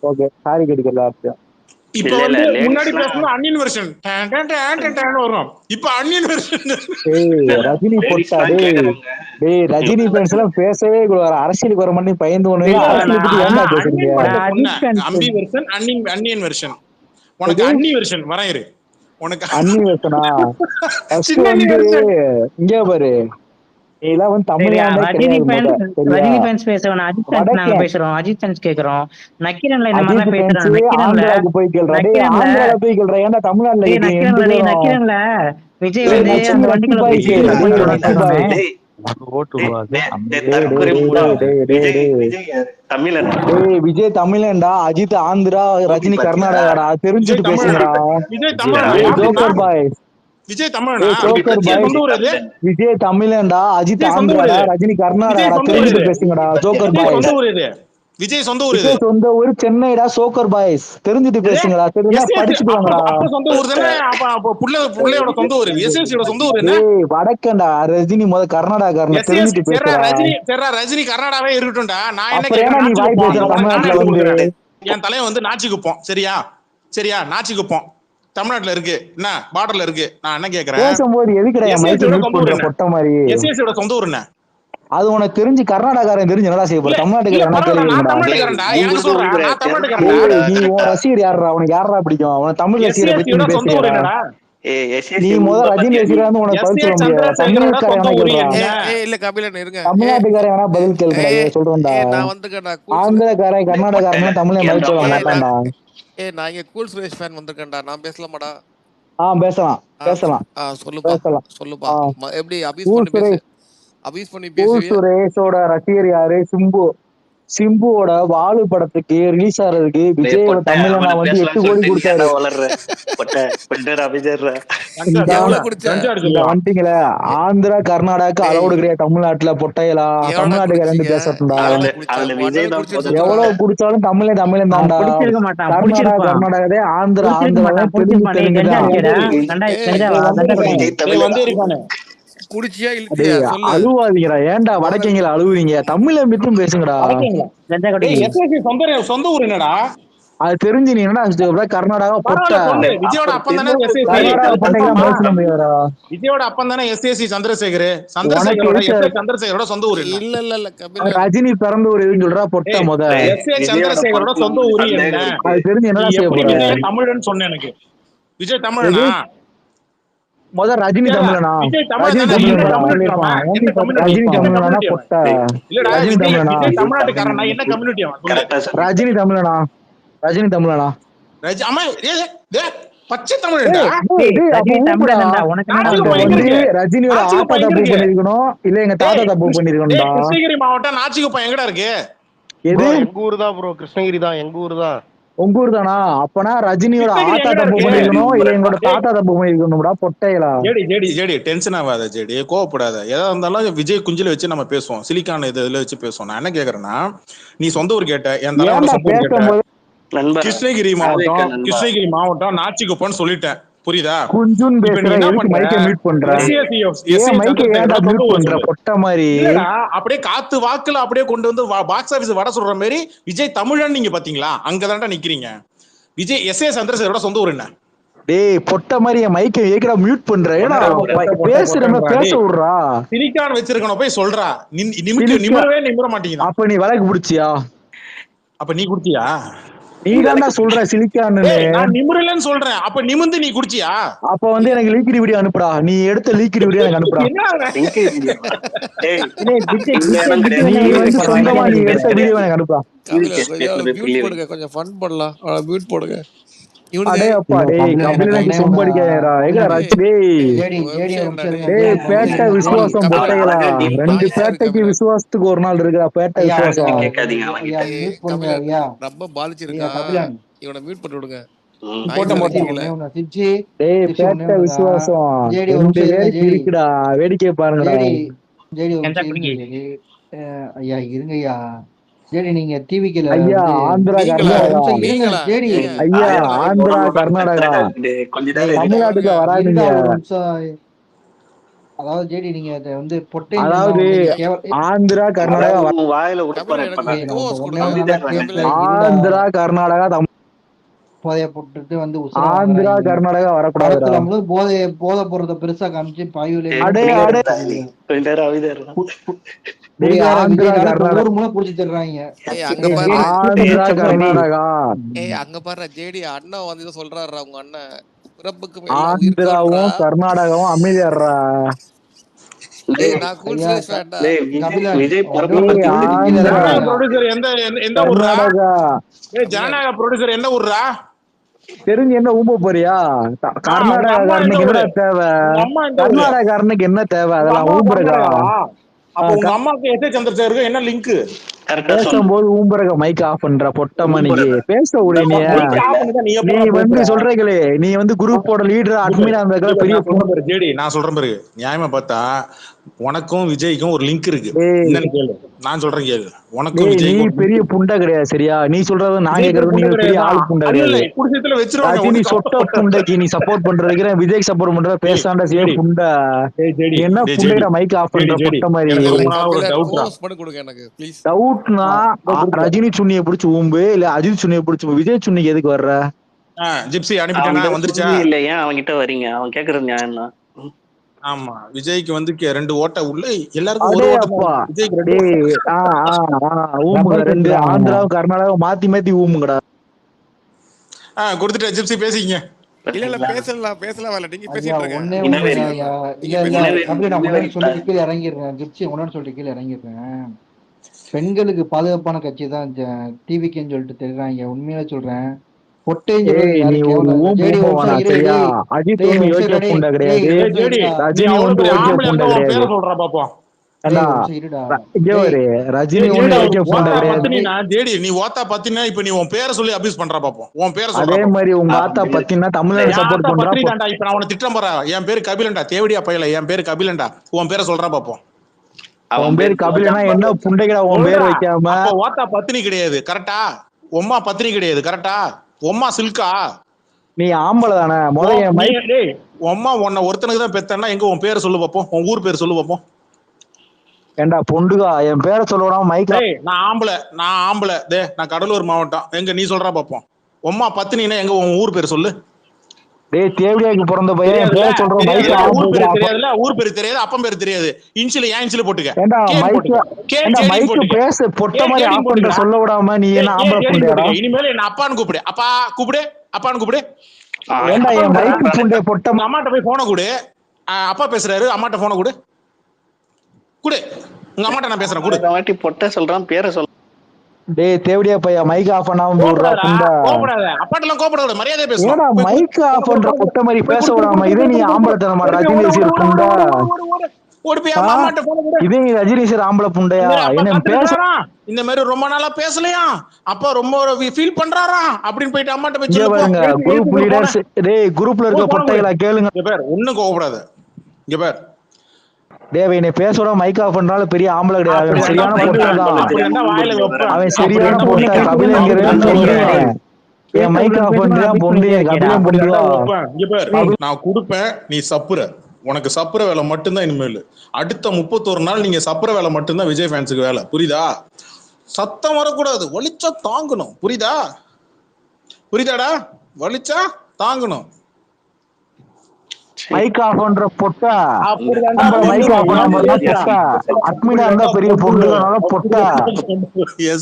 Okay sorry கேட்டுக்கலாம். இப்ப இல்ல இல்ல வந்து முன்னாடி லேடிஸ்லாம் பேசணும் அன்னியன் வெர்ஷன் வரும். இப்ப அன்னியன் வெர்ஷன். ரஜினி பொட்டா லேடிஸ்லாம் டேய் கேக்குறாங்க. டேய் ரஜினி ஃபேன்ஸ் எல்லாம் பேசவே கூடாது. அரசியலுக்கு வர மாட்டேன் பயந்து ஒண்ணு இல்ல அரசியலை பத்தி ஏன்டா பேசுறீங்க? அன்னியன் படத்தை சொன்னேன். அம்பி வெர்ஷன் அன்னியன் வெர்ஷன். உனக்கு அன்னி வெர்ஷன் வரேன் இரு. உனக்கு அன்னி வெர்ஷனா? ஃபர்ஸ்ட் சின்ன வந்து வெர்ஷன். இங்க பாரு, இதெல்லாம் வந்து தமிழ்நாடே ரஜினி கிடையாது ஃபேன்ஸ் முத, சரியா? ரஜினி ஃபேன்ஸ் பேசுறோம், அஜித் ஃபேன்ஸ் நாங்க வடக்கேன் பேசுறோம், அஜித் ஃபேன்ஸ் கேக்குறோம். நக்கீரன்ல இந்த அஜித் மாதிரிலாம் ஃபேன்ஸ் பேசுறாங்க. நக்கீரன்ல ஆந்திராவுக்கு போய் கேள்றா. டேய் நக்கீரன்ல ஆந்திரால போய் கேள்றா, ஏன்டா தமிழ்நாட்டுல டேய் கேக்குறீங்க ரெண்டு பேரும்? நக்கீரன்ல விஜய் டேய் வந்து லட்சுமி அந்த லக்கி வண்டிக்குள்ள பாய் போய் கேளு. சூசைட் டேய் பண்ணிட்டு லக்கி சொன்னோமே. பாய் டேய் ஓட்டு விடுவாங்க. தற்கொலை மூடா. டேய் விஜய் யாரு? தமிழனா? டேய் விஜய் தமிழன்டா, அஜித் ஆந்திரா, ரஜினி பாத்தீங்களா? கர்நாடகாடா. தெரிஞ்சுட்டு விஜய் பேசுங்கடா. விஜய் தமிழனா? டேய் ஜோக்கர் பாய், விஜய் தமிழனா? டேய் ஜோக்கர் விஜய் பாய், சொந்த ஊர் எது? விஜய் தமிழன்டா, அஜித் விஜய் சொந்த ஊர் ஆந்திராடா, எது? ரஜினி விஜய் கர்நாடகாடா. சொந்த ஊர் தெரிஞ்சுட்டு எது? பேசுங்கடா ஜோக்கர் விஜய் பாய். சொந்த ஊர் எது? விஜய் சொந்த ஊர் எது? விஜய் சொந்த ஊர் சென்னைடா சோக்கர் பாய்ஸ். தெரிஞ்சுட்டு பேசுங்கடா. தெரிஞ்சா படிச்சுட்டு வாங்கடா. அப்ப சொந்த ஊர் தானே. அப்ப புள்ளையோட சொந்த ஊர் எஸ்எஸ்சியோட சொந்த ஊர் என்ன? டேய் வடக்கண்டா, ரஜினி முத கர்நாடகாரன. தெரிஞ்சுட்டு பேசுடா. ரஜினி கர்நாடகாவே இருக்கட்டும்டா. நான் என்ன அப்புறம் ஏன்னா நீ வாய் பேசுற தமிழ்நாட்டுல வந்து? கேக்குறேன், என் தலைவன் வந்து நாச்சிக்குப்போம். சரியா நாச்சிக்குப்போம் தமிழ்நாட்டுல இருக்கு. என்ன பார்டர்ல இருக்கு. நான் என்ன கேக்குறேன், பேசும்போது எதுக்குடா என் மைக்க மியூட் பண்ற பொட்ட மாதிரி? எஸ்எஸ்சியோட சொந்த ஊர் என்ன? அது உனக்கு தெரிஞ்சு கர்நாடகாரன் தெரிஞ்சு என்னடா செய்ய போற? தமிழ்நாட்டுக்காரன் கேள்விடா. நீ உன் ரசிகர் யாரா? உனக்கு யாரா பிடிக்கும்? அவன் தமிழ் ரசிகரை பத்தி நீ பேசுறா. நீ முத ரஜினி ரசிகரா வந்து உனக்கு பதில் சொல்ல முடியாது. தமிழ்நாட்டுக்காரன் இல்ல கபிலன் இருங்க. தமிழ்நாட்டுக்காரன் வேணா பதில் கேள்றா. சொல்றேன்டா, நான் வந்துக்கேன்டா. ஆந்திரக்காரன் கர்நாடகாரன் தமிழை மதிச்சு சொல்ல மாட்டான்டா. நான் இங்க கூல் சுரேஷ் ஃபேன் வந்திருக்கேன்டா. நான் பேசலாமாடா? பேசலாம். சொல்லுப்பா. பேசலாம். சொல்லுப்பா. எப்படி அபீஸ் பண்ணி பேசு. அபீஸ் பண்ணி பேசுவியா? சுரேஷோட ரசிகர் யாரு? சிம்புவோட வாலு படத்துக்கு ரிலீஸ் ஆறதுக்கு விஜய் தமிழனா வந்து 8 கோடி கொடுத்தாரு. வந்துட்டீங்களா? ஆந்திரா கர்நாடகாக்கு அளவுடு கிடையாது தமிழ்நாட்டுல. பொட்டையலா தமிழ்நாட்டுக்கு ரெண்டு பேசட்டும்டா. எவ்வளவு குடிச்சாலும் தமிழன் தான்டா. கர்நாடகா கர்நாடகே, ஆந்திரா குடிச்சியா இல்லையா? அழுவாதீங்கடா. ஏன்டா வடக்கீங்களா அழுவுறீங்க? தமிழ மட்டும் பேசுங்கடா. சொந்த ஊர் என்னடா? அது தெரிஞ்சு நீ என்னடா கர்நாடகா பொட்டை? விஜயோட அப்பன் தானே விஜயோட அப்பன் தானே எஸ்ஏசி சந்திரசேகரோட சொந்த ஊர் இல்ல ரஜினி பிறந்த ஊர் எதுன்னு சொல்றா பொட்டை? முத சந்திரசேகரோட சொந்த ஊர் என்ன? அது தெரிஞ்சு என்னடா செய்ய போற? தமிழன்னு சொன்னேன். எனக்கு விஜய் தமிழனா? முத ரஜினி தமிழனா? ரஜினி தமிழனா பொட்டை? ரஜினி தமிழனா? தமிழ்நாட்டுக்காரனா? என்ன கம்யூனிட்டி அவன்? ரஜினி தமிழனா? ரஜினி தமிழனா? பச்சை தமிழ். ரஜினியோட ஆப்பா தப்பு பண்ணிருக்கணும், இல்ல எங்க தாத்தா தப்பு பண்ணிருக்கணும்டா. கிருஷ்ணகிரி மாவட்டம் நாச்சிக்குப்பம் எங்கடா இருக்கு? எது? எங்க ஊர் தான் ப்ரோ, கிருஷ்ணகிரி தான் எங்க ஊர் தான். உங்க ஊர் தானா? அப்பனா ரஜினியோட ஆத்தா தப்பு பண்ணிருக்கணும், இல்ல எங்களோட தாத்தா தப்பு பண்ணிருக்கணும்டா பொட்டைகளா. ஜேடி டென்ஷன் ஆகாத ஜேடி, கோவப்படாத. எதா இருந்தாலும் விஜய் குஞ்சில வச்சு நம்ம பேசுவோம், சிலிக்கான இதுல வச்சு பேசுவோம். நான் என்ன கேக்குறேன்னா, நீ சொந்த ஊர் கேட்ட, என் தலைவரோட கிருஷ்ணகிரி மாவட்டம் நாச்சிக்குப்பம்னு சொல்லிட்டேன். புரியுதா? குஞ்சுன் அப்படியே காத்து வாக்குல அப்படியே கொண்டு வந்து பாக்ஸ் ஆபீஸ் வட சொல்ற மாதிரி விஜய் தமிழன் நீங்க பாத்தீங்களா? அங்கதான்டா நிக்கிறீங்க. விஜய் எஸ்ஏ சந்திரசேகரோட சொந்த ஊர் என்ன? டேய் பொட்ட மாதிரி என் மைக்க ஏக்கடா மியூட் பண்ற. ஏன்னா பேசுறமே பேச விடுறா. சிலிக்கான் வச்சிருக்கணும் போய் சொல்றா. நிமிரவே நிமிர மாட்டீங்க. அப்ப நீ வழக்கு பிடிச்சியா? அப்ப நீ குடிச்சியா? நீ தான்டா சொல்ற சிலிக்கான்னு. நான் நிமிரலன்னு சொல்றேன். அப்ப நிமிந்து நீ குடிச்சியா? அப்ப வந்து எனக்கு லீக்கிட் வீடியோ அனுப்புடா. நீ எடுத்த லீக்கிட் வீடியோ எனக்கு அனுப்புடா. சொந்தமா நீ எடுத்த வீடியோ எனக்கு அனுப்புடா. கொஞ்சம் ஃபன் பண்ணலாம். மியூட் போடுங்க. விசுவாசம் பொட்டைகளா? 2 பேட்டைக்கு விசுவாசத்துக்கு ஒரு நாள் இருக்குடா. பேட்டை விசுவாசம் ரொம்ப பாதிச்சிருக்கா. இவனை மியூட் பண்ணி விடுங்க. விசுவாசம் இருக்குடா. வேடிக்கை பாருங்கடா. ஐயா இருங்கய்யா. சரி நீங்க டிவிக்குல ஐயா ஆந்திரா கர்நாடகா, ஐயா ஆந்திரா கர்நாடகா தமிழ்நாட்டுக்கு வராதீங்க. அதாவது ஜேடி நீங்க அதை வந்து பொட்டை அதாவது ஆந்திரா கர்நாடகா வாயில கபிலன் எனக்கு கோஸ் கொடுங்க. ஆந்திரா கர்நாடகா போதைய போட்டுட்டு வந்து ஆந்திரா கர்நாடகா வரக்கூடாது. போதை போறத பெருசா காமிச்சு பாயுல ஊர் மூலம் புடிச்சு தர்றாங்க. கர்நாடகா அங்க பாரு ஜேடி அண்ணன் வந்து சொல்றாரு அவங்க அண்ணன் பிறப்புக்கு ஆந்திராவும் கர்நாடகாவும் அமைதியாடுறா. ஜனநாயக ப்ரொடியூசர் எந்த ஊர்ரா தெரிஞ்சு என்ன ஊம்ப போறியா? கர்நாடகாரனுக்கு என்ன தேவை? கர்நாடகாரனுக்கு என்ன தேவை? அதெல்லாம் ஊம்புறதா? அப்ப உங்க அம்மாக்கு எஸ். சந்திரசேகருக்கு என்ன லிங்க்? பேசும்போது ஊம்புறக மைக் ஆஃப் பண்ற பொட்ட மணிக்கு பேச உடனே நீ வந்து சொல்றீங்களே நீ வந்து குரூப்போட லீடர் அட்மினா அந்த பெரிய ஜேடி நான் சொல்றேன் பாரு நியாயமா பார்த்தா உனக்கும் விஜய்க்கும் ஒரு லிங்க் இருக்கு. என்னன்னு கேளு, நான் சொல்றேன் கேளு. உனக்கும் விஜய் நீ பெரிய புண்டை கிடையாது சரியா? நீ சொல்றது நான் கேக்குறது நீ பெரிய ஆள் புண்டை கிடையாது. ரஜினி சொட்ட புண்டைக்கு நீ சப்போர்ட் பண்றதுக்கு விஜய் சப்போர்ட் பண்ற பேசாண்டா சே புண்டை என்ன புண்டையில மைக் ஆஃப் பண்ற பொட்ட மாதிரி டவுட்னா ரஜினி சுண்ணியை பிடிச்சு ஊம்பு இல்ல அஜித் சுண்ணியை பிடிச்சு விஜய் சுண்ணிக்கு எதுக்கு வர்ற? ஜிப்சி அனுப்பிட்டேனா வந்துருச்சா? இல்ல ஏன் அவன் கிட்ட வரீங்க? அவன் கேக்குறது நியாயம் தான். ஆமா விஜய்க்கு வந்து 2 ஓட்ட உள்ள எல்லாருக்கும் ஒரு ஓட்ட. ஊமுங்க 2 ஆந்திராவும் கர்நாடகாவும் மாத்தி மாத்தி ஊமுங்கடா. கொடுத்துட்டேன் ஜிப்சி பேசிக்கங்க. இல்ல பேசலாம் வரல நீங்க பேசிட்டு இருக்கீங்க. இறங்கிடுறேன் ஜிப்சி ஒன்னு சொல்லிட்டு கீழே இறங்கிடுறேன். பெண்களுக்கு பாதுகாப்பான கட்சி தான் டிவிக்குன்னு சொல்லிட்டு தெரியுறாங்க. உண்மையில சொல்றேன் அதே மாதிரி உங்க ஆத்தா பத்தினா தமிழ்நாடு சப்போர்ட் பண்றா. இப்ப நான் உன்னை திட்டம் போறேன். என் பேரு கபிலன்டா, தேவடியா பையல. என் பேரு கபிலன்டா. உன் பேரை சொல்றா பாப்போம். அவன் பேரு கபிலனா என்ன புண்டைகடா உன் பேர் வைக்காம? ஓத்தா பத்தினி கிடையாது கரெக்டா? உம்மா பத்தினி கிடையாது கரெக்டா? உம்மா சில்கா? நீ ஆம்பளை தானே? முதல்ல உம்மா உன்னை ஒருத்தனுக்கு தான் பெத்தனா எங்க உன் பேரை சொல்லு பாப்போம். உன் ஊர் பேர் சொல்லு பாப்போம். ஏண்டா பொண்டுகா என் பேரை சொல்லணும் மைக்ல. நான் ஆம்பளை நான் கடலூர் மாவட்டம். எங்க நீ சொல்றா பாப்போம். உம்மா பத்தினினா எங்க உன் ஊர் பேர் சொல்லு. டேய் தேவடியாக்கு பிறந்த பையன் என் பேரை சொல்றோம் மைக் ஆஃப் தெரியாதுல? ஊர் பேர் தெரியாது, அப்பன் பேர் தெரியாது. இன்ஷியல் ஏன் இன்ஷியல் போட்டுக்க. ஏண்டா மைக் பேச பொட்ட மாதிரி ஆஃப் பண்ற சொல்ல விடாம நீ என்ன ஆம்பளை புண்டையாடா? இனிமேல் என்ன அப்பான்னு கூப்பிடு. அப்பான்னு கூப்பிடு. ஏண்டா என் மைக் புண்டை பொட்ட அம்மாட்ட போய் போன கொடு. அப்பா பேசுறாரு, அம்மாட்ட போன கொடு. உங்க அம்மாட்ட நான் பேசுறேன் கொடு. வாட்டி பொட்ட சொல்றான் பேரை சொல்ல. டேய் தேவடியா பையா மைக் ஆஃப் பண்ணாம போடுறா புண்டை. அப்பாட்டெல்லாம் கோபப்படாத, மரியாதை பேசு. ஏடா மைக் ஆஃப் பண்ற பொட்ட மாதிரி பேச விடாம இதே நீ ஆம்பளை தனமா ரஜினி சார் புண்டை? இதே நீ ரஜினி சார் ஆம்பளை புண்டையா? என்ன பேசுறா? இந்த மாதிரி ரொம்ப நாளா பேசலையா? அப்பா ரொம்ப ஃபீல் பண்றாரா அப்படின்னு போயிட்டு அம்மாட்ட போய் சொல்லுங்க. குரூப் லீடர்ஸ் டேய் குரூப்ல இருக்க பொட்டைகளா கேளுங்க. இங்க பாரு ஒண்ணும் கோபப்படாத. இங்க பாரு டேய் நீ பேசற மைக் ஆஃப் பண்றால பெரிய ஆம்பளை கிடையாது. சரியான பொட்டை தான். அவன் சரியான பொட்டை. கபிலங்கிறேன்னு சொல்றேன். ஏன் மைக் ஆஃப் பண்றியா பொண்டி? கபிலம் பொண்டியா? இங்க பாரு நான் கொடுப்பேன், நீ சப்புற. உனக்கு சப்புற வேலை மட்டும்தான் இனிமேல். அடுத்த 31 நாள் நீங்க சப்புற வேலை மட்டும்தான் விஜய் ஃபேன்ஸுக்கு வேலை. புரியுதா? சத்தம் வரக்கூடாது, வலிச்சா தாங்கணும். புரியுதாடா? வலிச்சா தாங்கணும். மைக் ஆஃப் பண்ற பொட்டா மைக் ஆஃப் பண்ணாம பொட்டா அட்மினா இருந்தா பெரிய பொண்ணுனால பொட்டா.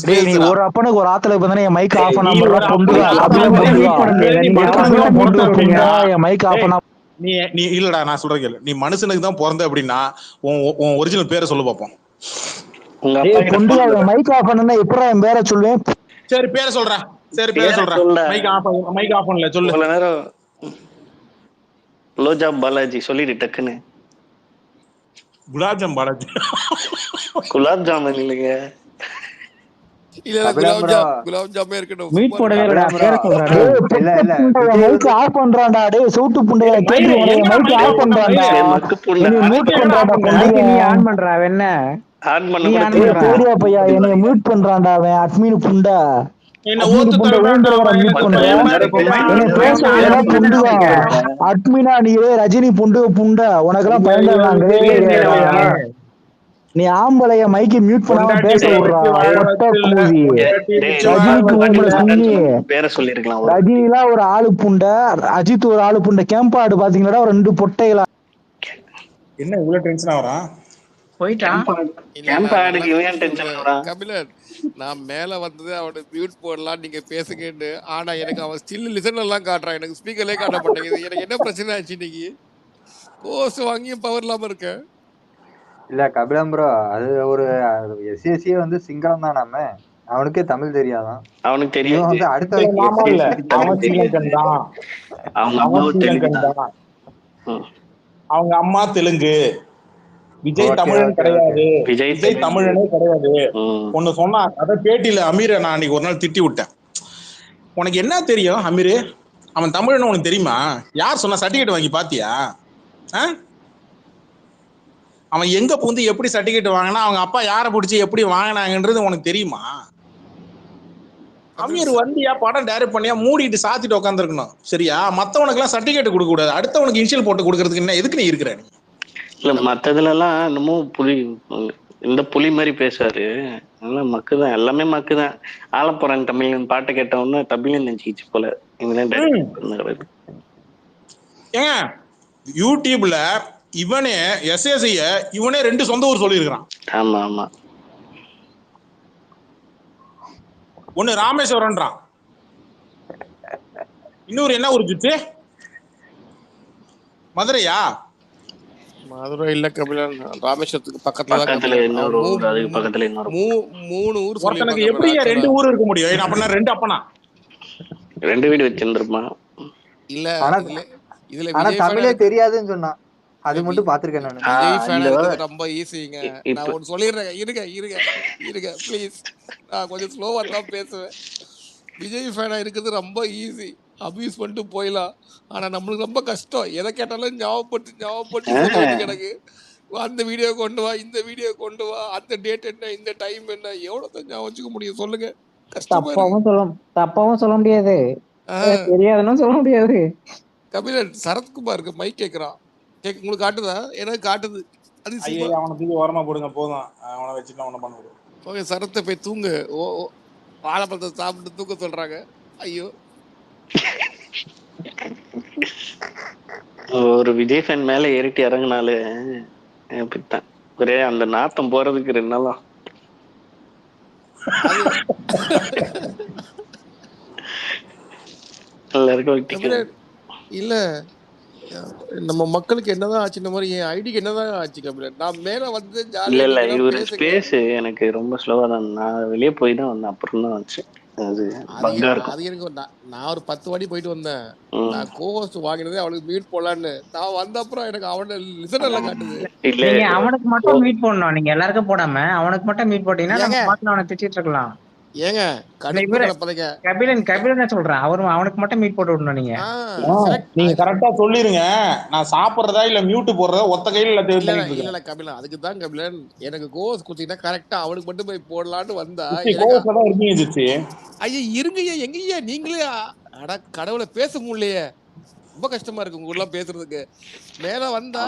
நீ ஒரு அப்பனுக்கு ஒரு ஆத்துல இப்ப மைக் ஆஃப் பண்ணாம பொண்ணுடா மைக் ஆஃப் பண்ணாம நீ இல்லடா நான் சொல்றேன் கேளு. நீ மனுஷனுக்கு தான் பிறந்த அப்படின்னா உன் ஒரிஜினல் பேரை சொல்லு பாப்போம். மைக் ஆஃப் பண்ணா எப்படா என் பேரை சொல்லுவேன்? சரி பேரை சொல்றேன். மைக் ஆஃப் பண்ணல சொல்லு. குலோப்ஜாம் பாலாஜி சொல்லிடு டக்குன்னு. குலாப்ஜாம் பாலாஜி குலாப் ஜாமுன் இல்லைங்க. குலாப் ஜாமே இருக்கட்டும். மீட் போடவே இல்லடா பேரை சொல்றானே. இல்ல மைக் ஆஃப் பண்றான்டா. டேய் சவுட்டு புண்டையா கேக்குது மைக் ஆஃப் பண்றான்டா. நீ மியூட் பண்றான்டா புண்டையா. நீ ஆன் பண்றா என்ன? ஆன் பண்ண தேடியா பையா என்னைய மியூட் பண்றான்டா அவன் அட்மின் புண்டை. என்ன ஓத்து அட்மினா நீரே ரஜினி புண்டு புண்ட உனக்கெல்லாம் பயந்தாங்க. நீ ஆம்பளைய மைக்கு மியூட் பண்ணாம பேச விடுறா. பேரை சொல்லிருக்கலாம். ரஜினிலாம் ஒரு ஆளு புண்டை, அஜித் ஒரு ஆளு புண்டை. கேம்பாடு பாத்தீங்களா 2 பொட்டைகளா? என்ன இவ்வளவு டென்ஷன் ஆவறான்? கபிலன் நான் மேல வந்தது அவனை மியூட் போடலாம் நீங்க பேசுங்கன்னு. ஆனா எனக்கு அவன் ஸ்டில் லிசன் எல்லாம் காட்டுறான், எனக்கு ஸ்பீக்கர்லயே காட்ட மாட்டேங்குது. எனக்கு என்ன பிரச்சனை ஆச்சு இன்னைக்கு? கோர்ஸ் வாங்கியும் பவர் இல்லாம இருக்க. இல்ல கபிலம் ப்ரோ, அது ஒரு எஸ்எஸ்சியே வந்து சிங்களம் தான். நாம அவனுக்கே தமிழ் தெரியாதான். அவனுக்கு தெரியும் வந்து அடுத்த அவங்க அம்மா தெலுங்கு, விஜய் தமிழன் கிடையாது, விஜய் தமிழனே கிடையாது. ஒண்ணு சொன்னா அத பேட்டியில அமீரை நான் அன்னைக்கு ஒரு நாள் திட்டி விட்டேன். உனக்கு என்ன தெரியும் அமீரு? அவன் தமிழன் உனக்கு தெரியுமா? யார் சொன்னா? சர்டிபிகேட் வாங்கி பாத்தியா? அவன் எங்க புந்து எப்படி சர்டிபிகேட் வாங்கினா, அவங்க அப்பா யாரை பிடிச்சி எப்படி வாங்கினாங்கன்றது உனக்கு தெரியுமா? அமீர் வந்தியா படம் டைரக்ட் பண்ணியா மூடிட்டு சாத்திட்டு உட்காந்துருக்கணும், சரியா? மத்தவனுக்கு எல்லாம் சர்டிபிகேட் கொடுக்க கூடாது, அடுத்தவனுக்கு இனிஷியல் போட்டு கொடுக்கறதுக்கு என்ன எதுக்கு நீ இருக்கிற? இல்ல மத்ததுல எல்லாம் இன்னமும் புலி, இந்த புலி மாதிரி பேசுவாரு. அதெல்லாம் மக்குதான், எல்லாமே மக்குதான். ஆலப்புறம் தமிழன் பாட்டை கேட்டவொன்னு தமிழன் நினைச்சிச்சு போல. ஏங்க யூடியூப்ல இவனே எஸ்எஸ்ஐய இவனே 2 சொந்த ஊர் சொல்லியிருக்கிறான். ஆமா ஆமா. ஒண்ணு ராமேஸ்வரம்ன்றான், இன்னொரு என்ன ஊர் ஜித்து? மதுரையா? மதுரை இல்ல கபிலன், ராமேஸ்வரத்துக்கு பக்கத்துல 3 ஊர். ஒருத்தனுக்கு எப்படி 2 ஊர் இருக்க முடியும்? அப்படின்னா 2 அப்பனா 2 வீடு வச்சிருந்திருப்பான். இல்ல இதுல ஆனா தமிழே தெரியாதுன்னு சொன்னா, அது மட்டும் பாத்துருக்கேன் நான். விஜய் ஃபேன் இருக்கிறது ரொம்ப ஈஸிங்க. நான் ஒன்னு சொல்லிடுறேன், இருங்க ப்ளீஸ். நான் கொஞ்சம் ஸ்லோவா தான் பேசுவேன். விஜய் ஃபேனா இருக்கிறது ரொம்ப ஈஸி, அபியூஸ் பண்ணிட்டு போயிடலாம். ஆனா நம்மளுக்கு ரொம்ப கஷ்டம். எதை கேட்டாலும் ஞாபகப்பட்டு எனக்கு அந்த வீடியோ கொண்டு வா, இந்த வீடியோ கொண்டு வா, அந்த டேட் என்ன, இந்த டைம் என்ன, எவ்வளவு ஞாபகம் வச்சுக்க முடியும் சொல்லுங்க? தப்பாவும் சொல்ல முடியாது, தெரியாதுன்னு சொல்ல முடியாது. கபிலன் சரத்குமாருக்கு மைக் கேக்குறான், உங்களுக்கு காட்டுதா? எனக்கு காட்டுது. அது அவனை தூக்கி ஓரமா போடுங்க போதும், அவனை வச்சுட்டு ஒன்னும் பண்ண முடியும். ஓகே சரத்தை போய் தூங்கு. வாழைப்பழத்தை சாப்பிட்டு தூக்க சொல்றாங்க. ஐயோ, ஒரு விஜய் ஃபேன் மேல ஏறிட்டு இறங்கினாலே அப்படித்தான். ஒரே அந்த நாத்தம் போறதுக்கு 2 நாளா எல்லாருக்கும் இல்ல நம்ம மக்களுக்கு என்னதான் ஆச்சு? இந்த மாதிரி என் ஐடிக்கு என்னதான் ஆச்சு கபிலன்? நான் மேல வந்து இல்ல இவரு ஸ்பேஸ் எனக்கு ரொம்ப ஸ்லோவா தான். நான் வெளியே போய் தான் வந்தேன், அப்புறம் தான் வந்துச்சு. அது எனக்கு நான் ஒரு 10 வாட்டி போயிட்டு வந்தேன். நான் கோஹோஸ்ட் வாங்கினதே அவனுக்கு மீட் போடலான்னு. நான் வந்த அப்புறம் எனக்கு அவன லிசன் எல்லாம் காட்டுது. நீங்க அவனுக்கு மட்டும் மீட் போடணும், நீங்க எல்லாருக்கும் போடாம அவனுக்கு மட்டும் மீட் போட்டீங்கன்னா நம்ம பாட்டுல அவனை திட்டிட்டு இருக்கலாம். ஏங்க கபிலன் சொல்றேன், அவனுக்கு மட்டும் மீட் போட்டு விடணும். நீங்க கரெக்டா சொல்லிருங்க, நான் சாப்பிடுறதா இல்ல மியூட் போடுறதா ஒத்த கையில இல்ல கபிலன். அதுக்குதான் கபிலன் எனக்கு கோஸ் குடுத்தீங்கன்னா கரெக்டா அவனுக்கு மட்டும் போய் போடலான்னு வந்தா. ஐயா இருங்கய்யா, எங்கய்யா நீங்களே? அட கடவுளை பேச முடியலையே, ரொம்ப கஷ்டமா இருக்கு உங்க எல்லாம் பேசுறதுக்கு. மேல வந்தா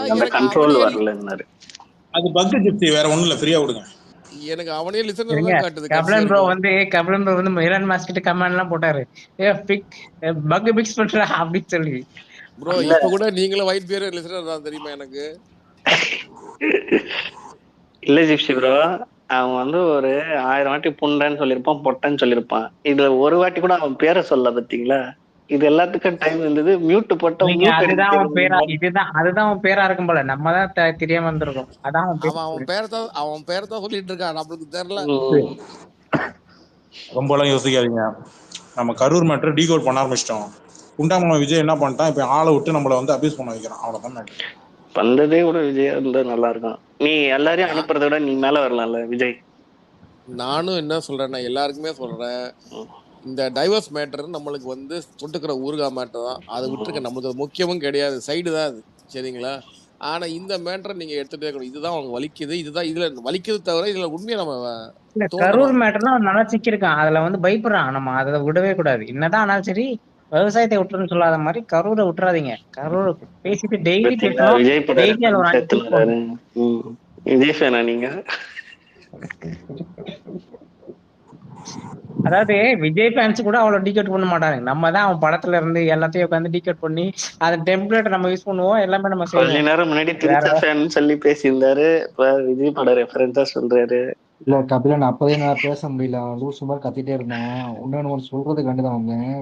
அது பக் ஜிப்சி, வேற ஒண்ணும் இல்ல, ஃப்ரீயா விடுங்க. எனக்கு அவனே லிசன் எல்லாம் காட்டுது. கபிலன் ப்ரோ வந்து மெயிலன் மாஸ்கிட்ட கமெண்ட் எல்லாம் போட்டாரு, பக் பிக்ஸ் பண்ற அப்படி சொல்லி. ப்ரோ இப்ப கூட நீங்களும் ஒயிட் பியர் லிசனர் தான் தெரியுமா எனக்கு? இல்ல ஜிப்சி ப்ரோ, அவன் வந்து ஒரு 1000 வாட்டி புண்டன்னு சொல்லிருப்பான், பொட்டன்னு சொல்லிருப்பான். இதுல ஒரு வாட்டி கூட அவன் பேரை சொல்ல பாத்தீங்களா? இது எல்லாத்துக்கும் டைம் இருந்தது, மியூட் போட்டா அதுதான் அவன் பேரா இருக்கும் போல, நம்ம தான் தெரியாம வந்திருக்கோம். அதான் அவன் பேரை தான் சொல்லிட்டு இருக்கான், நம்மளுக்கு தெரியல. ரொம்ப எல்லாம் யோசிக்காதீங்க, நம்ம கரூர் மேட்டர் டீகோட் பண்ண ஆரம்பிச்சிட்டோம். குண்டாம விஜய் என்ன பண்ணிட்டான், இப்ப ஆளை விட்டு நம்மள வந்து அபியூஸ் பண்ண வைக்கிறான், அவ்வளவுதான். வந்ததே கூட விஜய் இருந்தா நல்லா இருக்கும். நீ எல்லாரையும் அனுப்புறத விட நீ மேல வரலாம்ல விஜய். நானும் என்ன சொல்றேன்னா எல்லாருக்குமே சொல்றேன், இந்த டைவர்ஸ் மேட்டர் நம்மளுக்கு வந்து தொட்டுக்கிற ஊருகா மேட்டர் தான். அதை விட்டுருக்க, நம்மளுக்கு முக்கியமும் கிடையாது, சைடு தான் அது, சரிங்களா? ஆனா இந்த மேட்டரை நீங்க எடுத்துட்டே இருக்கணும். இதுதான் அவங்க வலிக்குது, இதுதான் இதுல வலிக்குது தவிர இதுல உண்மையை நம்ம இல்ல கரூர் தோண்டணும். மேட்டர்லாம் அவன் நல்லா சிக்கிருக்கான். அதுல வந்து பயப்படுறான். நம்ம அதை விடவே கூடாது. என்னதான் ஆனாலும் சரி, விவசாயத்தை விட்டுருன்னு சொல்லாத மாதிரி கரூரை விட்டுறாதீங்க. கரூர் பேசிட்டு டெய்லி பேசணும். விஜய் பட டெய்லி அதுல ஒரு 5 ரெஃபரன்ஸ் எடுத்துனாரு. விஜய் ஃபேனா நீங்க? அதாவது விஜய் ஃபேன்ஸ் கூட அவ்வளவு டீகோட் பண்ண மாட்டாங்க. நம்ம தான் அவன் படத்துல இருந்து எல்லாத்தையும் உட்காந்து டீகோட் பண்ணி அந்த டெம்ப்ளேட் நம்ம யூஸ் பண்ணுவோம். எல்லாமே நம்ம கொஞ்ச செய்வோம். நேரம் முன்னாடி திருச்சா ஃபேன் சொல்லி பேசியிருந்தாரு. இப்ப விஜய் பட ரெஃபரன்ஸா சொல்றாரு. இல்ல கபிலன், அப்பதே நான் பேச முடியல, லூசு மாதிரி கத்திட்டே இருந்தேன். ஒன்னு சொல்றது கண்டுதான் வந்தேன்.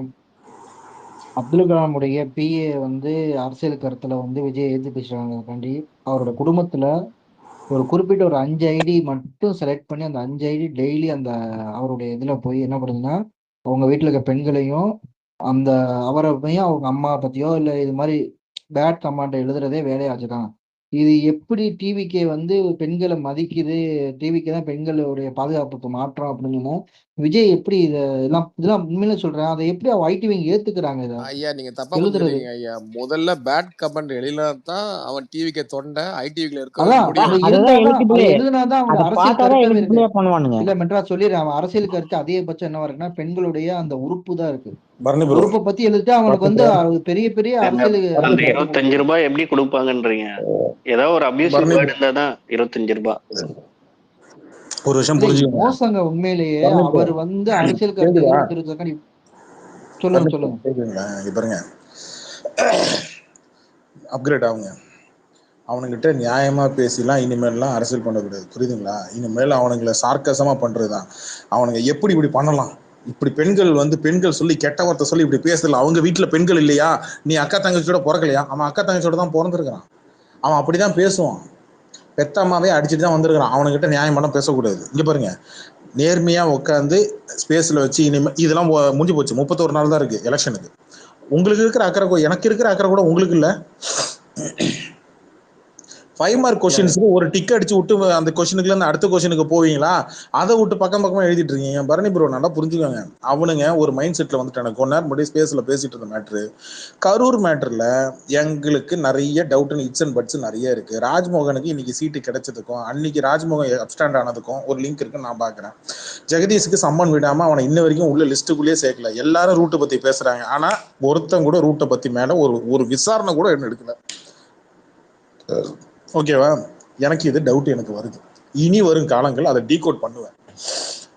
அப்துல் கலாமுடைய பிஏ வந்து அரசியல் கருத்துல வந்து விஜய் ஏத்து பேசுறாங்க. அவரோட குடும்பத்துல ஒரு குறிப்பிட்ட ஒரு 5 ஐடி மட்டும் செலக்ட் பண்ணி அந்த 5 ஐடி டெய்லி அந்த அவருடைய இதுல போய் என்ன பண்ணுதுன்னா, அவங்க வீட்டுல இருக்க பெண்களையும் அந்த அவரை பையன் அவங்க அம்மா பத்தியோ இல்ல இது மாதிரி பேட் கமாண்ட் எழுதுறதே வேலையாச்சுதான். இது எப்படி டிவிக்கே வந்து பெண்களை மதிக்குது, டிவிக்கு தான் பெண்களுடைய பாதுகாப்புக்கு மாற்றம் அப்படின்னு விஜய் எப்படி இதெல்லாம் உண்மையில சொல்றேன், அதை எப்படி ஐடிவிங்க ஏத்துக்கிறாங்க? இதை ஐயா நீங்க தப்பா எழுதுறது புரிஞ்சுக்கிறீங்க ஐயா. முதல்ல பேட் கமெண்ட் எழுதினாதான் அவன் டிவிக்கு தொண்டை, ஐடிவிக்கு இருக்க அதான் முடியும். அது அதுதான் எலிஜிபிளே. எழுதுனாதான் அவங்க அதை அரசியல் பார்த்தாதான் கருத்தாவே இருக்கு. எலிஜிபிளே பண்ணுவானுங்க. இல்ல மெட்ரா சொல்லிடுறேன், அவன் அரசியல் கருத்து அதிகபட்சம் என்னவா இருக்குன்னா பெண்களுடைய அந்த உறுப்பு தான் இருக்கு. பரணி ப்ரோ உறுப்பை பத்தி எழுதிட்டு அவனுக்கு வந்து பெரிய பெரிய அரசியல் அந்த 25 ரூபாய் எப்படி கொடுப்பாங்கன்றீங்க? ஏதாவது ஒரு அபியூசிவ் வேர்ட் இருந்தாதான் 25 ரூபாய். ஒரு விஷயம் புரிஞ்சுக்கோங்க. மோசங்க உண்மையிலேயே. அவர் வந்து அரசியல் கருத்து சொல்லுங்க. கேக்குதுங்களா? இங்க பாருங்க, அப்கிரேட் ஆகுங்க. அவனுங்கிட்ட நியாயமா பேசிலாம் இனிமேல்லாம் அரசியல் பண்ணக்கூடாது, புரியுதுங்களா? இனிமேல் அவனுங்களை சார்க்கசமா பண்றதுதான். அவனுங்க எப்படி இப்படி பண்ணலாம், இப்படி பெண்கள் வந்து பெண்கள் சொல்லி கெட்ட வார்த்தை சொல்லி இப்படி பேசல. அவங்க வீட்டுல பெண்கள் இல்லையா? நீ அக்கா தங்கச்சியோட பிறக்கலையா? அவன் அக்கா தங்கச்சியோட தான் பிறந்திருக்கிறான். அவன் அப்படிதான் பேசுவான். பெத்தம்மாவே அடிச்சுட்டு தான் வந்திருக்கிறான். அவனுக்கிட்ட நியாயமான பேசக்கூடாது. இங்க பாருங்க, நேர்மையா உட்காந்து ஸ்பேஸ்ல வச்சு இனிமே இதெல்லாம் முடிஞ்சு போச்சு. 31 நாள் தான் இருக்கு எலெக்ஷனுக்கு. உங்களுக்கு இருக்கிற அக்கறை எனக்கு இருக்கிற அக்கறை கூட உங்களுக்கு இல்ல. 5 மார்க் கொஸ்டின்ஸ்க்கு ஒரு டிக் அடிச்சு விட்டு அந்த கொஸ்டினுக்குல இருந்து அடுத்த கொஸ்டினுக்கு போவீங்களா? அதை விட்டு பக்கம் பக்கமா எழுதிட்டு இருக்கீங்க. பரணி ப்ரோ நல்லா புரிஞ்சுக்கோங்க. அவனுங்க ஒரு மைண்ட் செட்ல வந்துட்டாங்க. கொஞ்ச நேரம் முன்னாடி ஸ்பேஸ்ல பேசிட்டு இருந்த மேட்ரு, கரூர் மேட்டர்ல எங்களுக்கு நிறைய doubt and it's and puts நிறைய இருக்கு. ராஜ்மோகனுக்கு இன்னைக்கு சீட்டு கிடைச்சதுக்கும் அன்னைக்கு ராஜ்மோகன் அப்ஸ்டாண்ட் ஆனதுக்கும் ஒரு லிங்க் இருக்குன்னு நான் பாக்குறேன். ஜெகதீஷுக்கு சம்மன் விடாம அவனை இன்ன வரைக்கும் உள்ள லிஸ்ட்டுக்குள்ளேயே சேர்க்கல. எல்லாரும் ரூட்டை பத்தி பேசுறாங்க. ஆனா ஒருத்தன் கூட ரூட்டை பத்தி மேல ஒரு விசாரணை கூட என்ன எடுக்கல. ஓகேவா? எனக்கு இது டவுட் எனக்கு வருது. இனி வரும் காலங்கள் அதை டீகோட் பண்ணுவேன்.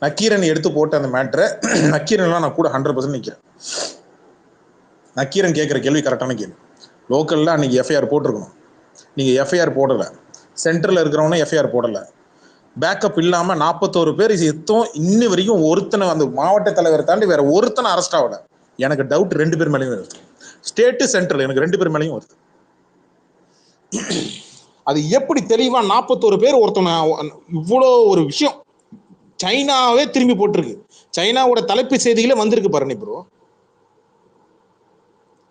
நக்கீரன் எடுத்து போட்ட அந்த மேட்டரை நக்கீரன்லாம் நான் கூட 100% நிற்கிறேன். நக்கீரன் கேட்குற கேள்வி கரெக்டான கேள்வி. லோக்கலில் அன்னைக்கு எஃப்ஐஆர் போட்டிருக்கணும். நீங்கள் எஃப்ஐஆர் போடலை. சென்டரில் இருக்கிறவனே எஃப்ஐஆர் போடலை. பேக்கப் இல்லாமல் 41 பேர் எத்தும் இன்னி வரைக்கும் ஒருத்தனை அந்த மாவட்ட தலைவரை தாண்டி வேற ஒருத்தனை அரெஸ்ட் ஆகலை. எனக்கு டவுட் 2 பேர் மேலேயும் வருது. ஸ்டேட்டு சென்ட்ரல் எனக்கு 2 பேர் மேலேயும் வருது. அது எப்படி தெளிவா 41 பேர் ஒருத்தனை இவ்வளோ ஒரு விஷயம் சைனாவே திரும்பி போட்டிருக்கு. சைனாவோட தலைப்பு செய்திகளே வந்திருக்கு பரணி ப்ரோ.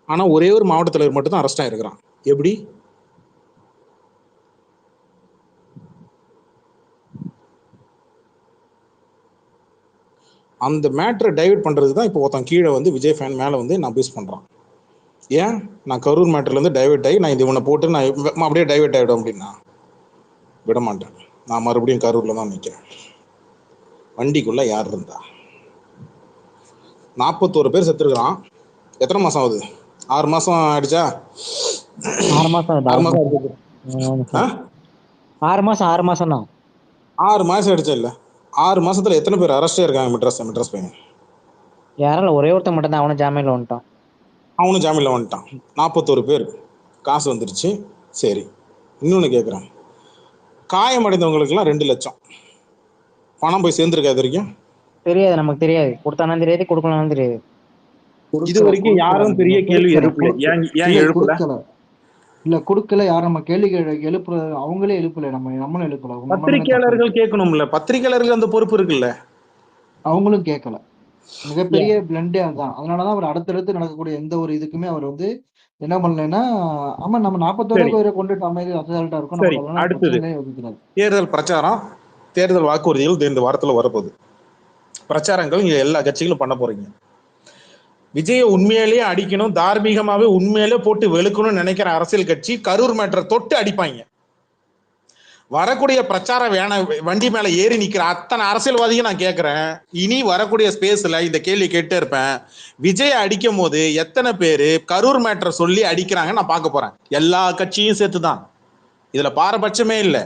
ஆனா ஒரே ஒரு மாவட்ட தலைவர் மட்டும் தான் அரெஸ்ட் ஆயிருக்கிறான். எப்படி? அந்த மேட்டரை டைவர்ட் பண்றதுக்கு தான் இப்போ ஒருத்தன் கீழே வந்து விஜய் ஃபேன் மேல வந்து நான் அபியூஸ் பண்றான். ஏன் நான் கரூர் மேட்டர்ல இருந்து டைவர்ட் ஆகி நான் இவனை போட்டு நான் அப்படியே டைவர்ட் ஆகிடும் அப்படின்னா விட மாட்டேன். நான் மறுபடியும் கரூர்ல தான் நிற்கிறேன். வண்டிக்குள்ள யார் இருந்தா? 41 பேர் செத்துருக்கிறான். எத்தனை மாசம் ஆகுது? 6 மாசம் ஆயிடுச்சா? 6 மாசம் தான் 6 மாசம் ஆயிடுச்சா? இல்ல 6 மாசத்துல எத்தனை பேர் அரெஸ்டே இருக்காங்க? மெட்ராஸ் பையன் யாரால ஒரே ஒருத்தன் மட்டும் தான். அவனும் ஜாமீன்ல வந்துட்டான். 41 பேர் காசு வந்துருச்சு. சரி, இன்னொன்னு கேட்குறேன். காயமடைந்தவங்களுக்குலாம் 2 லட்சம் பணம் போய் சேர்ந்துருக்கா? இது வரைக்கும் தெரியாது. நமக்கு தெரியாது. கொடுத்தாலும் தெரியாது, கொடுக்கணும் தெரியாது. இது வரைக்கும் யாரும் பெரிய கேள்வி எழுப்பல. ஏன் எழுப்பல? இல்ல கொடுக்கல. யாரும் நம்ம கேள்வி எழுப்புற அவங்களே எழுப்பல. நம்மளும் எழுப்பல. பத்திரிகையாளர்கள் கேட்கணும்ல. பத்திரிகையாளர்கள் அந்த பொறுப்பு இருக்குல்ல. அவங்களும் கேட்கல. மிகப்பெரிய பிளண்டே அதுதான். அதனாலதான் அவர் அடுத்தடுத்து நடக்கக்கூடிய எந்த ஒரு இதுக்குமே அவர் வந்து என்ன பண்ணலன்னா, ஆமா நம்ம 41 பேரை கொண்டுட்டு அமைதி அசால்ட்டா இருக்கும். அடுத்தது தேர்தல் பிரச்சாரம், தேர்தல் வாக்குறுதிகள் இந்த வாரத்துல வரப்போகுது. பிரச்சாரங்கள் இங்க எல்லா கட்சிகளும் பண்ண போறீங்க. விஜயை உண்மையிலேயே அடிக்கணும், தார்மீகமாவே உண்மையிலே போட்டு வெளுக்கணும்னு நினைக்கிற அரசியல் கட்சி கரூர் மேட்டரை தொட்டு அடிப்பாங்க. வரக்கூடிய பிரச்சார வண்டி மேல ஏறி நிக்கிற அத்தனை அரசியல்வாதியும் நான் கேட்கிறேன், இனி வரக்கூடிய ஸ்பேஸ்ல இந்த கேள்வி கேட்டே இருப்பேன். விஜய் அடிக்கும் போது எத்தனை பேரு கரூர் மேட்டரை சொல்லி அடிக்கிறாங்க நான் பார்க்க போறேன். எல்லா கட்சியும் சேர்த்துதான், இதுல பாரபட்சமே இல்லை.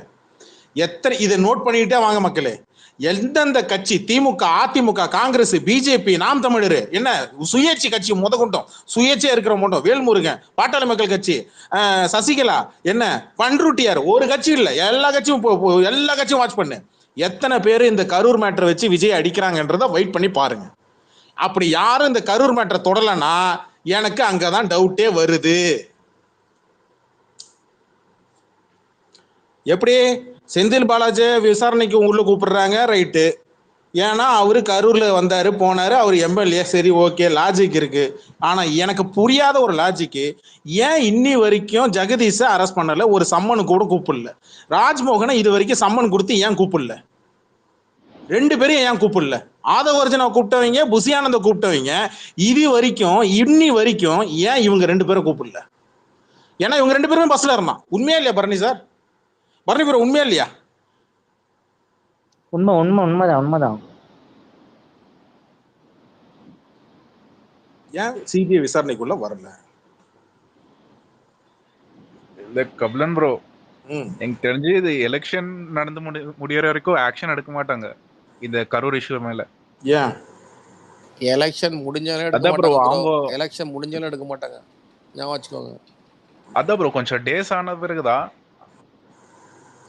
எத்தனை இதை நோட் பண்ணிக்கிட்டே வாங்க மக்களே. எந்தெந்த கட்சி, திமுக, அதிமுக, காங்கிரஸ், பிஜேபி, நாம் தமிழர், என்ன சுயேட்சை கட்சி முதற்கொண்டோம், சுயேட்சையா இருக்கிற மட்டும் வேல்முருகன், பாட்டாளி மக்கள் கட்சி, சசிகலா, என்ன பண்ருட்டியார், ஒரு கட்சி இல்லை, எல்லா கட்சியும் வாட்ச் பண்ணு. எத்தனை பேர் இந்த கரூர் மேட்டரை வச்சு விஜய் அடிக்கிறாங்கன்றத வெயிட் பண்ணி பாருங்க. அப்படி யாரும் இந்த கரூர் மேட்டரை தொடலைன்னா எனக்கு அங்கதான் டவுட்டே வருது. எப்படி செந்தில் பாலாஜி விசாரணைக்கு உள்ள கூப்பிடுறாங்க, ரைட்டு. ஏன்னா அவரு கரூர்ல வந்தாரு போனாரு, அவர் எம்எல்ஏ, சரி ஓகே, லாஜிக் இருக்கு. ஆனா எனக்கு புரியாத ஒரு லாஜிக்கு, ஏன் இன்னி வரைக்கும் ஜெகதீஷை அரெஸ்ட் பண்ணல, ஒரு சம்மனு கூட கூப்பிடல. ராஜ்மோகனை இது வரைக்கும் சம்மன் கொடுத்து ஏன் கூப்பிடல? ரெண்டு பேரும் ஏன் கூப்பிடல? ஆதவர்ஜனை கூப்பிட்டவங்க, புசியானந்த கூப்பிட்டவங்க, இன்னி வரைக்கும் ஏன் இவங்க ரெண்டு பேரும் கூப்பிடல? ஏன்னா இவங்க ரெண்டு பேருமே பஸ்ல இருந்தான். உண்மையா இல்லையா பரணி சார்? பரணி ப்ரோ, உண்மையா இல்லையா? உண்மைதான். ஏன் சிபிஐ விசாரணைக்குள்ள வரல? இல்ல கபிலன் ப்ரோ, எனக்கு தெரிஞ்சு இது எலெக்ஷன் நடந்து முடியற வரைக்கும் ஆக்ஷன் எடுக்க மாட்டாங்க இந்த கரூர் இஷ்யூ மேல. ஏன் எலெக்ஷன் முடிஞ்சாலே எடுக்க மாட்டாங்க, ஞாபகம் வச்சுக்கோங்க. அதான் ப்ரோ, கொஞ்சம் டேஸ் ஆன பிறகுதான்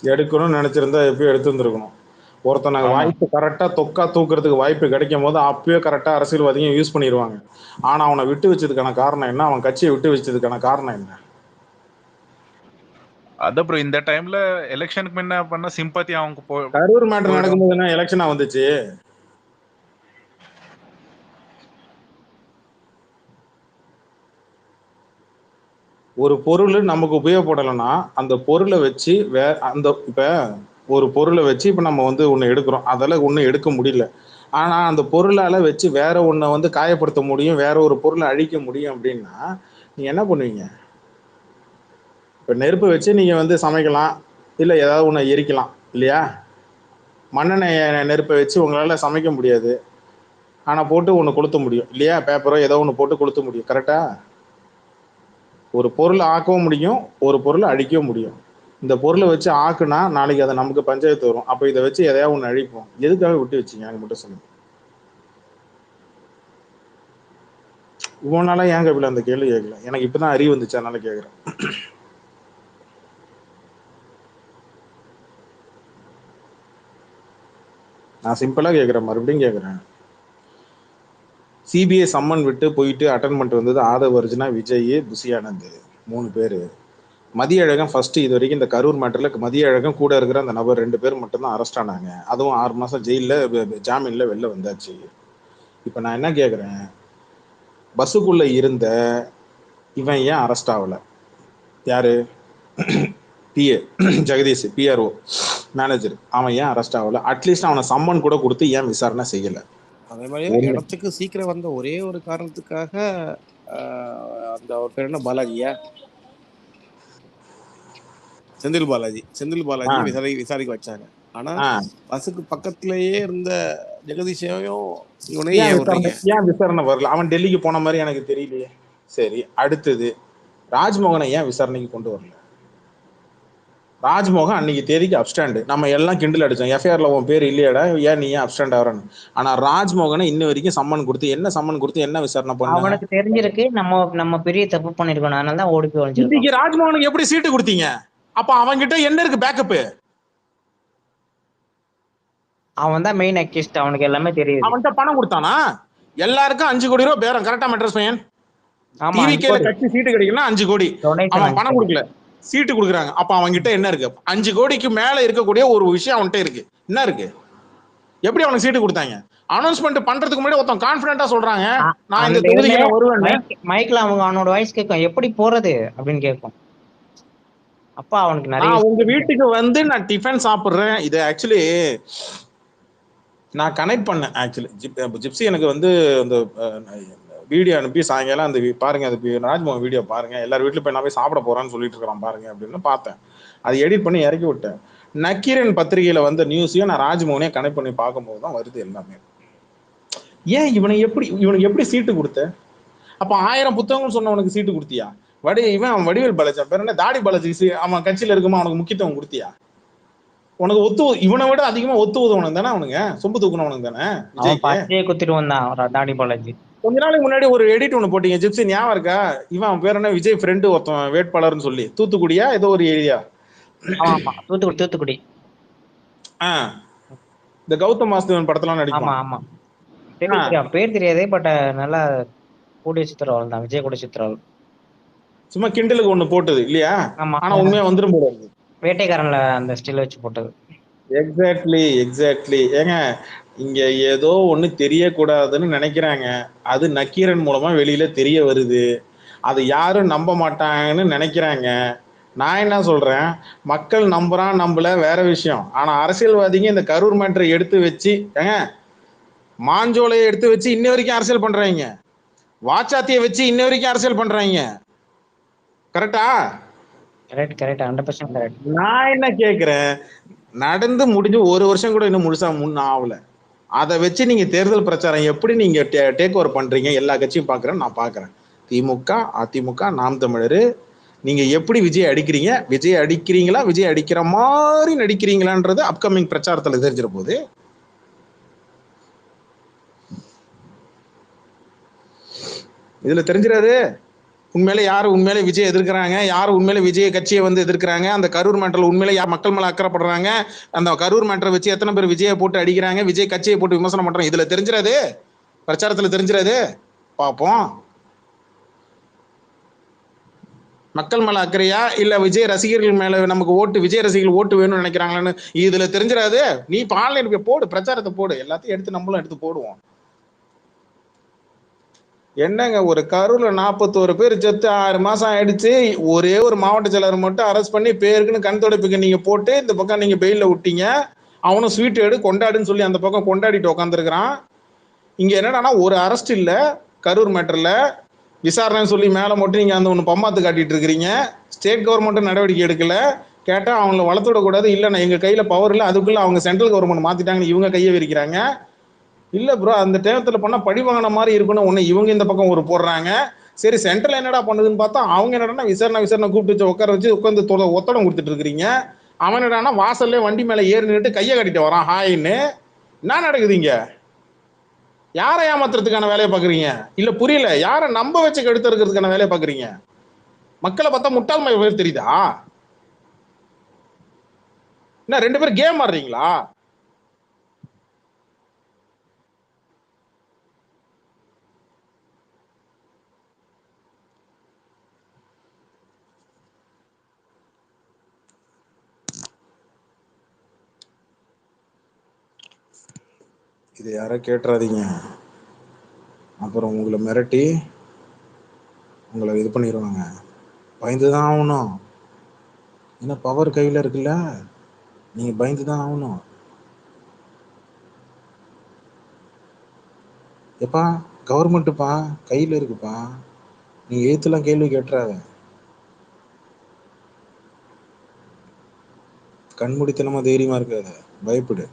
எடுக்கணும்னு நினைச்சிருந்தா எப்பயும் எடுத்துருந்துருக்கணும். ஒருத்தனை வாய்ப்பு கரெக்டா தொக்கா தூக்குறதுக்கு வாய்ப்பு கிடைக்கும் போது அப்பயே கரெக்டா அரசியல்வாதிங்க யூஸ் பண்ணிடுவாங்க. ஆனா அவனை விட்டு வச்சதுக்கான காரணம் என்ன? அவன் கட்சியை விட்டு வச்சதுக்கான காரணம் என்ன? அதான் ப்ரோ, இந்த டைம்ல எலெக்ஷனுக்கு முன்ன பண்ண சிம்பத்தி அவங்க கரூர் மேட்டர் நடக்கும்போது என்ன எலெக்ஷனா வந்துச்சு? ஒரு பொருள் நமக்கு உபயோகப்படலைன்னா அந்த பொருளை வச்சு இப்ப ஒரு பொருளை வச்சு இப்ப நம்ம ஒண்ணு எடுக்கிறோம், அதெல்லாம் ஒன்றும் எடுக்க முடியல. ஆனா அந்த பொருளால வச்சு வேற ஒன்றை காயப்படுத்த முடியும், வேற ஒரு பொருளை அழிக்க முடியும். அப்படின்னா நீங்க என்ன பண்ணுவீங்க? இப்ப நெருப்பை வச்சு நீங்க சமைக்கலாம், இல்ல ஏதாவது ஒண்ணு எரிக்கலாம் இல்லையா? மண்ணெண்ணெய் நெருப்பை வச்சு உங்களால சமைக்க முடியாது, ஆனா போட்டு ஒண்ணு கொளுத்த முடியும் இல்லையா? பேப்பரோ ஏதோ ஒண்ணு போட்டு கொளுத்த முடியும், கரெக்டா? ஒரு பொருளை ஆக்கவும் முடியும், ஒரு பொருளை அழிக்கவும் முடியும். இந்த பொருளை வச்சு ஆக்குனா நாளைக்கு அதை நமக்கு பஞ்சாயத்து வரும். அப்ப இதை வச்சு எதையாவது ஒண்ணு அழிப்போம். எதுக்காக விட்டு வச்சீங்க எனக்கு மட்டும் சொல்லுங்க. இவ்வளவு நாளா ஏன் கபில அந்த கேள்வி கேட்கல? எனக்கு இப்பதான் அறிவு வந்துச்சு, அதனால கேட்கிறேன். நான் சிம்பிளா கேட்கிறேன், மறுபடியும் கேட்கிறேன். சிபிஐ சம்மன் விட்டு போயிட்டு அட்டன் பண்ணிட்டு வந்தது ஆதவர்ஜனா, விஜய், புசியானந்த், 3 பேரு. மதியழகன் ஃபர்ஸ்ட் இது வரைக்கும் இந்த கரூர் மேட்டர்ல மதியழகன் கூட இருக்கிற அந்த நபர் 2 பேர் மட்டும்தான் அரெஸ்ட் ஆனாங்க. அதுவும் 6 மாசம் ஜெயில ஜாமீன்ல வெளில வந்தாச்சு. இப்ப நான் என்ன கேட்கிறேன், பஸ்ஸுக்குள்ள இருந்த இவன் ஏன் அரெஸ்ட் ஆகல? யாரு? பிஏ ஜெகதீஷ், பிஆர்ஓ மேனேஜர், அவன் ஏன் அரெஸ்ட் ஆகல? அட்லீஸ்ட் அவனை சம்மன் கூட கொடுத்து ஏன் விசாரணை செய்யல? அதே மாதிரி இடத்துக்கு சீக்கிரம் வந்த ஒரே ஒரு காரணத்துக்காக அந்த ஒரு பேர் என்ன, பாலாஜியா, செந்தில் பாலாஜி விசாரிக்க வச்சாங்க. ஆனா பஸ்ஸுக்கு பக்கத்திலேயே இருந்த ஜெகதீஷையும் இவனையும் ஏன் விசாரணை வரல? அவன் டெல்லிக்கு போன மாதிரி எனக்கு தெரியலையே. சரி, அடுத்தது ராஜ்மோகனை ஏன் விசாரணைக்கு கொண்டு வரல? ராஜ்மோகன் அன்னைக்கு தேதிக்கு அப்ஸ்டாண்டு. நம்ம எல்லாம் கிண்டல் அடிச்சோம், எஃப்ஐஆர்ல உன் பேர் இல்லையாடா, ஏன் நீ ஏன் அப்ஸ்டாண்ட் ஆகிறன்னு. ஆனா ராஜ்மோகனை இன்ன வரைக்கும் சம்மன் கொடுத்து என்ன விசாரணை பண்ண? அவனுக்கு தெரிஞ்சிருக்கு நம்ம பெரிய தப்பு பண்ணிருக்கோம், அதனால தான் ஓடி போய் ஒளிஞ்சிருக்கோம். இன்னைக்கு ராஜ்மோகனுக்கு எப்படி சீட்டு கொடுத்தீங்க? அப்ப அவன்கிட்ட என்ன இருக்கு பேக்கப்? அவன் தான் மெயின் அக்யூஸ்ட், அவனுக்கு எல்லாமே தெரியும். அவன்கிட்ட பணம் கொடுத்தானா? எல்லாருக்கும் 5 கோடி ரூபாய் பேரம், கரெக்டா மெட்ரஸ் பையன்? டிவிகேல கட்சி சீட்டு கிடைக்குன்னா 5 கோடி, அவன் பணம் கொடுக்கல, சீட்டு கொடுக்குறாங்க. அப்ப அவன்கிட்ட என்ன இருக்கு? 5 கோடிக்கு மேல இருக்கக்கூடிய ஒரு விஷயம் அவன்கிட்ட இருக்கு. என்ன இருக்கு? எப்படி அவனுக்கு சீட்டு கொடுத்தாங்க? அனௌன்ஸ்மெண்ட் பண்றதுக்கு முன்னாடி ஒருத்தன் கான்பிடண்டா சொல்றாங்க, நான் இந்த தொகுதிக்கு வருவேன். மைக்ல அவனோட வாய்ஸ் கேட்கும், எப்படி போறது அப்படின்னு கேட்கும். அப்பா அவனுக்கு நிறைய, உங்க வீட்டுக்கு நான் டிஃபன் சாப்பிடுறேன். இது ஆக்சுவலி நான் கனெக்ட் பண்ணேன். ஆக்சுவலி ஜிப்சி எனக்கு இந்த வீடியோ அனுப்பி சாயங்காலம் அந்த பாருங்க அது ராஜ்மோகன் வீடியோ பாருங்க, எல்லார் வீட்லயும் போய் நான் போய் சாப்பிட போறான்னு சொல்லிட்டு இருக்கிறான் பாருங்க அப்படின்னு பார்த்தேன். அதை எடிட் பண்ணி இறக்கி விட்டேன். நக்கீரன் பத்திரிகையில வந்த நியூஸையும் நான் ராஜ்மோகனே கனெக்ட் பண்ணி பார்க்கும்போது தான் வருது எல்லாமே. ஏன் இவனுக்கு எப்படி சீட்டு கொடுத்த? அப்ப 1000 புத்தகங்கள் சொன்னவனுக்கு சீட்டு கொடுத்தியா? இவன் வடிவேல் பாலாஜி பேர் என்ன, தாடி பாலாஜி அவன் கட்சியில இருக்குமா அவனுக்கு முக்கியத்துவம் கொடுத்தியா? உனக்கு இவனை விட அதிகமா ஒத்து உதவணும் தானே அவனுங்க, சொம்பு தூக்கணவனுக்கு தானே. தாடி பாலாஜி கொஞ்ச நாளைக்கு முன்னாடி ஒரு எடிட் ஒண்ணு போட்டீங்க ஜிப்சி, ஞாபகம் இருக்கா? இவன் பேர் என்ன, விஜய் ஃப்ரெண்டு ஒருத்தன் வேட்பாளர்னு சொல்லி, தூத்துக்குடியா ஏதோ ஒரு ஏரியா, தூத்துக்குடி. இந்த கௌதம் வாசுதேவன் படத்துல நடிப்பான். பேர் தெரியாதே, பட் நல்லா கூடிய சித்திரவாள் தான், விஜய் கூட சித்திரவாள். சும்மா கிண்டலுக்கு ஒண்ணு போட்டது இல்லையா? ஆனா உண்மையா வந்துரும் போல இருக்கு. வேட்டைக்காரன்ல அந்த ஸ்டில் வச்சு போட்டது. எக்ஸாக்ட்லி. ஏங்க இங்க ஏதோ ஒண்ணு தெரியக்கூடாதுன்னு நினைக்கிறாங்க, அது நக்கீரன் மூலமா வெளியில தெரிய வருது. அது யாரும் நம்ப மாட்டாங்கன்னு நினைக்கிறாங்க. நான் என்ன சொல்றேன், மக்கள் நம்புறான் நம்பல வேற விஷயம். ஆனா அரசியல்வாதிங்க இந்த கரூர் மேட்டரை எடுத்து வச்சு, ஏங்க மாஞ்சோலையை எடுத்து வச்சு இன்ன வரைக்கும் அரசியல் பண்றாங்க, வாச்சாத்தியை வச்சு இன்ன வரைக்கும் அரசியல் பண்றாங்க. கரெக்டா? நான் என்ன கேக்குறேன், நடந்து முடிஞ்சு 1 வருஷம் கூட இன்னும் முழுசா ஆகல. அதை வச்சு நீங்க தேர்தல் பிரச்சாரம் எப்படி நீங்க டேக் ஓவர் பண்றீங்க? எல்லா கட்சியும் பாக்குறேன், நான் பாக்குறேன். திமுக, அதிமுக, நாம் தமிழர், நீங்க எப்படி விஜய் அடிக்கிறீங்க, விஜய் அடிக்கிறீங்களா, விஜய் அடிக்கிற மாதிரி நடிக்கிறீங்களான்றது அப்கமிங் பிரச்சாரத்துல தெரிஞ்சிட போகுது. இதுல தெரிஞ்சிடாது உண்மையில யாரு உண்மையில விஜய் எதிர்க்கிறாங்க, யாரு உண்மையில விஜய் கட்சியை வந்து எதிர்க்கிறாங்க, அந்த கரூர் மேட்டர்ல உண்மையில யார் மக்கள் மேல அக்கறைப்படுறாங்க, அந்த கரூர் மேட்டரை வச்சு எத்தனை பேர் விஜயை போட்டு அடிக்கிறாங்க, விஜய் கட்சியை போட்டு விமர்சனம் பண்றாங்க. இதுல தெரிஞ்சிடாது, பிரச்சாரத்துல தெரிஞ்சிடாது. பார்ப்போம். மக்கள் மேல அக்கறையா இல்ல விஜய் ரசிகர்கள் மேல நமக்கு ஓட்டு, விஜய் ரசிகர்கள் ஓட்டு வேணும்னு நினைக்கிறாங்களான்னு இதுல தெரிஞ்சிடாது. நீ ஆன்லைன் போடு, பிரச்சாரத்தை போடு, எல்லாத்தையும் எடுத்து நம்மளும் எடுத்து போடுவோம். என்னங்க ஒரு கரூர்ல 41 பேர் செத்து 6 மாசம் ஆயிடுச்சு, ஒரே ஒரு மாவட்ட செயலர் மட்டும் அரெஸ்ட் பண்ணி பேருக்குன்னு கண் துடைப்புக்கு நீங்க போட்டு இந்த பக்கம் நீங்க பெயில விட்டீங்க. அவனும் ஸ்வீட் எடு கொண்டாடுன்னு சொல்லி அந்த பக்கம் கொண்டாடிட்டு உட்காந்துருக்கிறான். இங்க என்னடானா ஒரு அரெஸ்ட் இல்ல, கரூர் மேட்டர்ல விசாரணைன்னு சொல்லி மேல மட்டும் நீங்க அந்த ஒண்ணு பம்மாத்து காட்டிட்டு இருக்கிறீங்க. ஸ்டேட் கவர்மெண்ட்டும் நடவடிக்கை எடுக்கல. கேட்டா அவங்களை வளர்த்து விடக்கூடாது, இல்ல எங்க கையில பவர் இல்லை, அதுக்குள்ள அவங்க சென்ட்ரல் கவர்மெண்ட் மாத்திட்டாங்கன்னு இவங்க கையை விரிக்கிறாங்க. இல்ல ப்ரோ, அந்த டேமத்துல பண்ணா பழி வாங்கின மாதிரி இருக்கணும் ஒண்ணு இவங்க இந்த பக்கம் ஒரு போடுறாங்க. சரி சென்ட்ரல் என்னடா பண்ணுதுன்னு பார்த்தா அவங்க என்னடா விசாரணை கூப்பிட்டு வச்சு உட்கார வச்சு உட்காந்து ஒத்தடம் கொடுத்துட்டு இருக்கிறீங்க. அவன் என்னடானா வாசல்ல வண்டி மேல ஏறி நின்னுட்டு கையை கட்டிட்டு வரான் ஹாயின்னு. என்ன நடக்குதுங்க? யாரை ஏமாத்துறதுக்கான வேலையை பாக்குறீங்க? இல்ல புரியல, யாரை நம்ப வச்சு கெடுத்து இருக்கிறதுக்கான வேலையை பாக்குறீங்க? மக்களை பார்த்தா முட்டாள்மை பேர் தெரியுதா? என்ன 2 பேரும் கேம் ஆடுறீங்களா? இது யாரும் கேட்டுறாதீங்க, அப்புறம் உங்களை மிரட்டி உங்களை இது பண்ணிடுவாங்க. பயந்துதான் ஆகணும். ஏன்னா பவர் கையில இருக்குல்ல, நீங்க பயந்துதான் ஆகணும். எப்பா கவர்மெண்ட்டுப்பா கையில இருக்குப்பா, நீங்க எழுத்துலாம் கேள்வி கேட்டுறாத. கண்மூடித்தனமா தைரியமா இருக்காத, பயப்படு.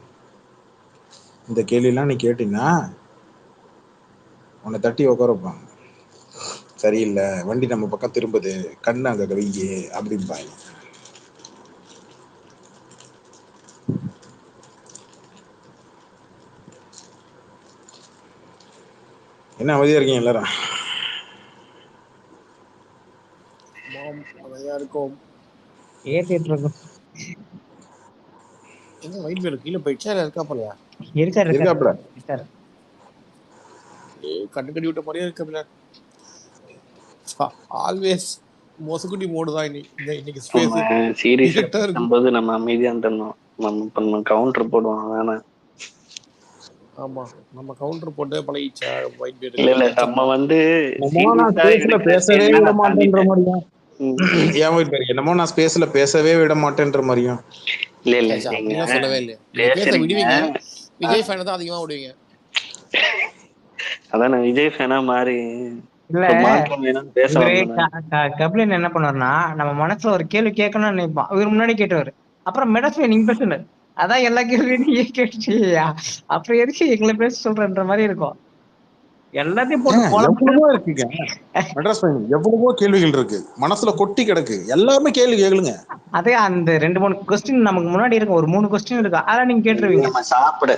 இந்த கேள்வியெல்லாம் நீ கேட்டீங்கன்னா உன்னை தட்டி உட்கார வைப்பாங்க. சரியில்லை, வண்டி நம்ம பக்கம் திரும்புது, கண்ணு அங்க கவியே அப்படிம்பாங்க. என்ன அமைதியா இருக்கீங்க எல்லாரும்? ஏத்திட்டு இருக்கோம். எங்க வைட் வேல் கீழே போயிடுச்சா இல்ல இருக்கா போலையா? இருக்காப்ல. கண்ணு கட்டி விட்ட மாதிரியே இருக்கா. ஆல்வேஸ் மோசக்குட்டி மோடு தான் இன்னைக்கு ஸ்பேஸ். சீரியஸா இருக்கும்போது நம்ம அமைதியா இருந்தோம், நம்ம கவுண்டர் போடுவோம் வேணா. ஆமா நம்ம கவுண்டர் போட்டு பழகிச்சா வைட் வேல். இல்ல நம்ம வந்து ஸ்பேஸ்ல பேசவே விட மாட்டேன்ற மாதிரியா? ஏன் வைட் வேல் என்னமோ நான் ஸ்பேஸ்ல பேசவே விட மாட்டேன்ற மாதிரியா? இல்ல சொல்லவே இல்லையா? பேச விடுவீங்க, விஜய் ஃபேன் தான் அதிகமா விடுவீங்க. அதான் விஜய் ஃபேனா மாறி இல்ல மாற்றம் வேணும்னு பேச இவரே வந்தேன். கபிலன் என்ன பண்ணுவாருன்னா, நம்ம மனசுல ஒரு கேள்வி கேட்கணும்னு நினைப்பான். இவர் முன்னாடி கேட்டவர். அப்புறம் மெடஸ்ல நீங்க பேசுன. அதான் எல்லா கேள்வியும் நீயே கேட்டுட்டியா, அப்புறம் எதுக்கு எங்களை பேச சொல்றன்ற மாதிரி இருக்கும். எல்லாத்தையும் போட்டு எவ்வளவோ இருக்குங்க மெட்ராஸ் எவ்வளவோ கேள்விகள் இருக்கு, மனசுல கொட்டி கிடக்கு, எல்லாருமே கேள்வி கேளுங்க. அதே அந்த 2 3 கொஸ்டின் நமக்கு முன்னாடி இருக்கும், ஒரு 3 கொஸ்டின் இருக்கு, அதெல்லாம் நீங்க கேட்டுருவீங்க. சாப்பிட